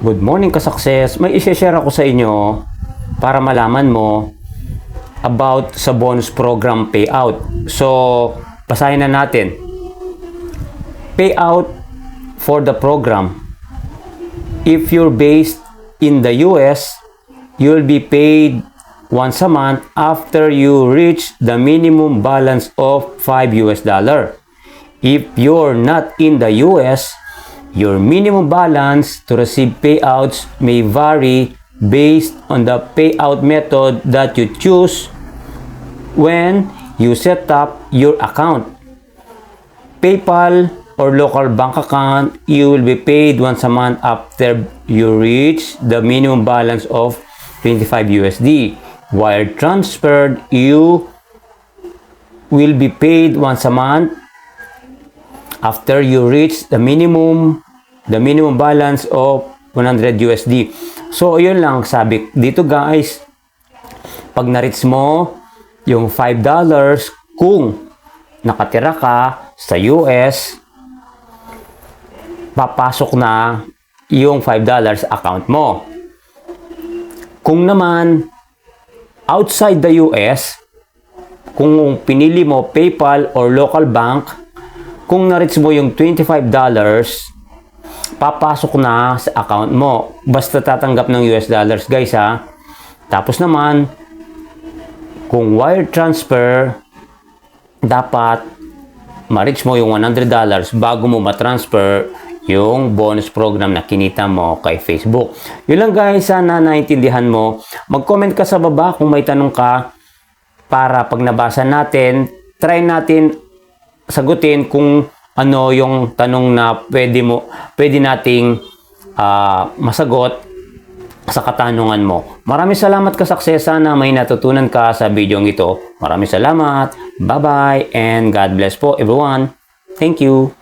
Good morning ka-success. May i-share ako sa inyo para malaman mo about sa bonus program payout. So, basahin na natin. Payout for the program. If you're based in the US, you'll be paid once a month after you reach the minimum balance of $5. If you're not in the US, your minimum balance to receive payouts may vary based on the payout method that you choose when you set up your account. PayPal or local bank account, you will be paid once a month after you reach the minimum balance of $25. Wire transferred, you will be paid once a month after you reach the minimum balance of $100. So, yun lang sabi dito guys. Pag na-reach mo yung $5 kung nakatira ka sa US, papasok na yung $5 account mo. Kung naman outside the US, kung pinili mo PayPal or local bank, kung na-reach mo yung $25, papasok na sa account mo. Basta tatanggap ng US dollars guys ha. Tapos naman, kung wire transfer, dapat ma-reach mo yung $100 bago mo ma-transfer yung bonus program na kinita mo kay Facebook. Yun lang guys, sana naintindihan mo. Mag-comment ka sa baba kung may tanong ka para pag nabasa natin, try natin sagutin kung ano yung tanong na pwede nating masagot sa katanungan mo. Maraming salamat ka-success, sana may natutunan ka sa video ito. Maraming salamat. Bye-bye and God bless po everyone. Thank you.